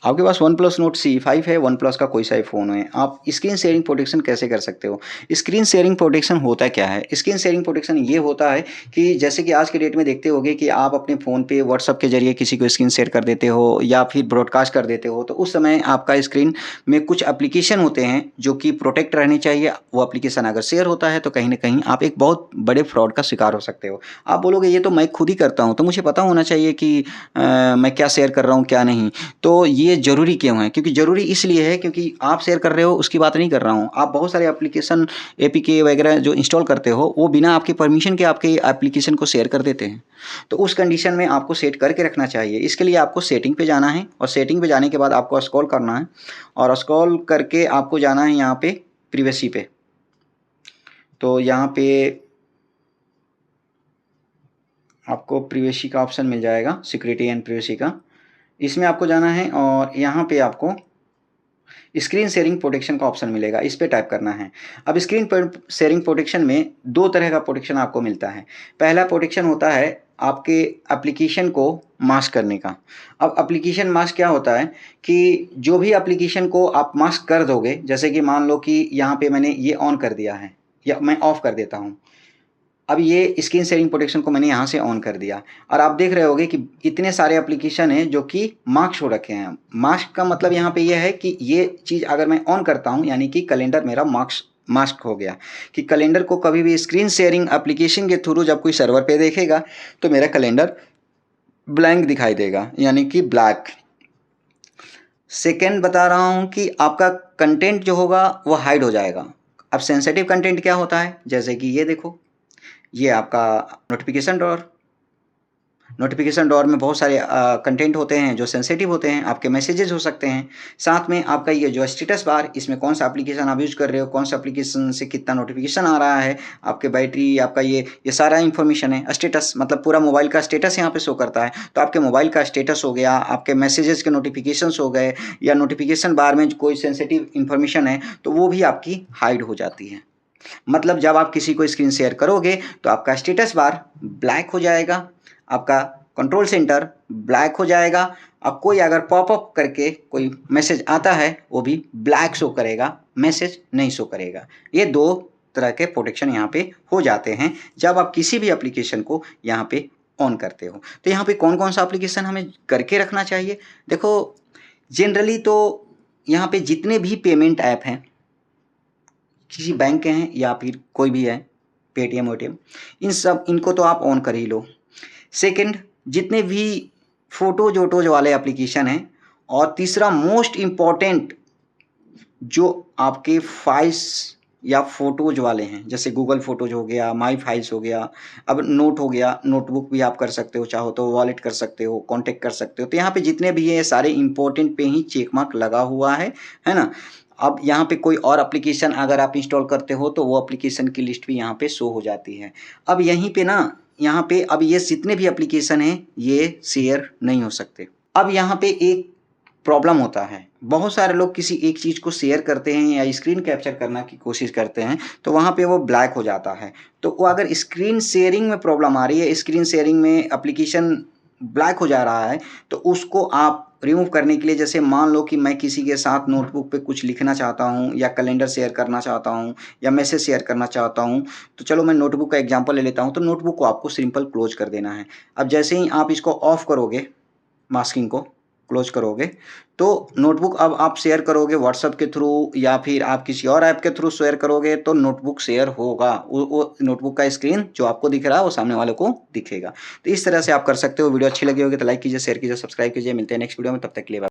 आपके पास one plus note C5 है, one plus का कोई सा भी फ़ोन है, आप स्क्रीन शेयरिंग प्रोटेक्शन कैसे कर सकते हो? स्क्रीन शेयरिंग प्रोटेक्शन होता क्या है? स्क्रीन शेयरिंग प्रोटेक्शन ये होता है कि जैसे कि आज के डेट में देखते होंगे कि आप अपने फ़ोन पे व्हाट्सएप के ज़रिए किसी को स्क्रीन शेयर कर देते हो या फिर ब्रॉडकास्ट कर देते हो, तो उस समय आपका स्क्रीन में कुछ एप्लीकेशन होते हैं जो कि प्रोटेक्ट रहने चाहिए। वो एप्लीकेशन अगर शेयर होता है तो कहीं न कहीं आप एक बहुत बड़े फ्रॉड का शिकार हो सकते हो। आप बोलोगे ये तो मैं खुद ही करता हूँ, तो मुझे पता होना चाहिए कि मैं क्या शेयर कर रहा हूँ, क्या नहीं। तो ये ज़रूरी क्यों है? क्योंकि ज़रूरी इसलिए है क्योंकि आप शेयर कर रहे हो उसकी बात नहीं कर रहा हूँ। आप बहुत सारे एप्लीकेशन एपीके वगैरह जो इंस्टॉल करते हो, वो बिना आपके परमिशन के आपके एप्लीकेशन को शेयर कर देते हैं। तो उस कंडीशन में आपको सेट करके रखना चाहिए। इसके लिए आपको सेटिंग पे जाना है और सेटिंग पे जाने के बाद आपको स्क्रॉल करना है और स्क्रॉल करके आपको जाना है यहाँ पे प्राइवेसी पे। तो यहाँ पे आपको प्राइवेसी का ऑप्शन मिल जाएगा, सिक्योरिटी एंड प्राइवेसी का। इसमें आपको जाना है और यहाँ पे आपको स्क्रीन शेयरिंग प्रोटेक्शन का ऑप्शन मिलेगा, इस पे टैप करना है। अब स्क्रीन पर शेयरिंग प्रोटेक्शन में 2 तरह का प्रोटेक्शन आपको मिलता है। पहला प्रोटेक्शन होता है आपके एप्लीकेशन को मास्क करने का। अब एप्लीकेशन मास्क क्या होता है कि जो भी एप्लीकेशन को आप मास्क कर दोगे, जैसे कि मान लो कि यहाँ पे मैंने ये ऑन कर दिया है या मैं ऑफ कर देता हूँ। अब ये स्क्रीन शेयरिंग प्रोटेक्शन को मैंने यहाँ से ऑन कर दिया और आप देख रहे होंगे कि इतने सारे एप्लीकेशन हैं जो कि मास्क हो रखे हैं। मास्क का मतलब यहाँ पे ये है कि ये चीज़ अगर मैं ऑन करता हूँ यानी कि कैलेंडर मेरा मास्क मास्क हो गया कि कैलेंडर को कभी भी स्क्रीन शेयरिंग एप्लीकेशन के थ्रू जब कोई सर्वर पे देखेगा तो मेरा कैलेंडर ब्लैंक दिखाई देगा यानी कि ब्लैक। सेकेंड बता रहा हूँ कि आपका कंटेंट जो होगा वो हाइड हो जाएगा। अब सेंसिटिव कंटेंट क्या होता है, जैसे कि ये देखो, ये आपका नोटिफिकेशन डोर में बहुत सारे कंटेंट होते हैं जो सेंसिटिव होते हैं, आपके मैसेजेस हो सकते हैं। साथ में आपका ये जो स्टेटस बार, इसमें कौन सा एप्लीकेशन आप यूज़ कर रहे हो, कौन सा एप्लीकेशन से कितना नोटिफिकेशन आ रहा है, आपके बैटरी, आपका ये सारा इन्फॉर्मेशन है। स्टेटस मतलब पूरा मोबाइल का स्टेटस यहाँ पे शो करता है। तो आपके मोबाइल का स्टेटस हो गया, आपके मैसेजेस के नोटिफिकेशंस हो गए या नोटिफिकेशन बार में कोई सेंसिटिव इन्फॉर्मेशन है तो वो भी आपकी हाइड हो जाती है। मतलब जब आप किसी को स्क्रीन शेयर करोगे तो आपका स्टेटस बार ब्लैक हो जाएगा, आपका कंट्रोल सेंटर ब्लैक हो जाएगा, अब कोई अगर पॉपअप करके कोई मैसेज आता है वो भी ब्लैक शो करेगा, मैसेज नहीं शो करेगा। ये 2 तरह के प्रोटेक्शन यहाँ पे हो जाते हैं जब आप किसी भी एप्लीकेशन को यहाँ पे ऑन करते हो। तो यहाँ पे कौन-कौन सा एप्लीकेशन हमें करके रखना चाहिए? देखो, जनरली तो यहाँ पे जितने भी पेमेंट ऐप हैं, किसी बैंक के हैं या फिर कोई भी है, पेटीएम वेटीएम, इनको तो आप ऑन कर ही लो। सेकंड, जितने भी फ़ोटोज़ वोटोज़ वाले एप्लीकेशन हैं और तीसरा मोस्ट इम्पोर्टेंट जो आपके फाइल्स या फ़ोटोज़ वाले हैं, जैसे गूगल फ़ोटोज़ हो गया, माई फाइल्स हो गया, अब नोट हो गया, नोटबुक भी आप कर सकते हो, चाहो तो वॉलेट कर सकते हो, कॉन्टैक्ट कर सकते हो। तो यहाँ पे जितने भी हैं ये सारे इम्पोर्टेंट पे ही चेक मार्क लगा हुआ है ना? अब यहाँ पे कोई और एप्लीकेशन अगर आप इंस्टॉल करते हो तो वो एप्लीकेशन की लिस्ट भी यहाँ पे शो हो जाती है। अब यहीं पे ना, यहाँ पे अब ये जितने भी एप्लीकेशन हैं ये शेयर नहीं हो सकते। अब यहाँ पे एक प्रॉब्लम होता है, बहुत सारे लोग किसी एक चीज़ को शेयर करते हैं या स्क्रीन कैप्चर करने की कोशिश करते हैं तो वहाँ पे वो ब्लैक हो जाता है। तो वो अगर स्क्रीन शेयरिंग में प्रॉब्लम आ रही है, स्क्रीन शेयरिंग में एप्लीकेशन ब्लैक हो जा रहा है, तो उसको आप रिमूव करने के लिए, जैसे मान लो कि मैं किसी के साथ नोटबुक पे कुछ लिखना चाहता हूँ या कैलेंडर शेयर करना चाहता हूँ या मैसेज शेयर करना चाहता हूँ, तो चलो मैं नोटबुक का एग्जांपल ले लेता हूँ। तो नोटबुक को आपको सिंपल क्लोज़ कर देना है। अब जैसे ही आप इसको ऑफ करोगे, मास्किंग को क्लोज़ करोगे, तो नोटबुक अब आप शेयर करोगे व्हाट्सएप के थ्रू या फिर आप किसी और ऐप के थ्रू शेयर करोगे तो नोटबुक शेयर होगा। वो नोटबुक का स्क्रीन जो आपको दिख रहा है वो सामने वाले को दिखेगा। तो इस तरह से आप कर सकते हो। वीडियो अच्छी लगी होगी तो लाइक कीजिए, शेयर कीजिए, सब्सक्राइब कीजिए। मिलते हैं नेक्स्ट वीडियो में, तब तक के लिए बाय।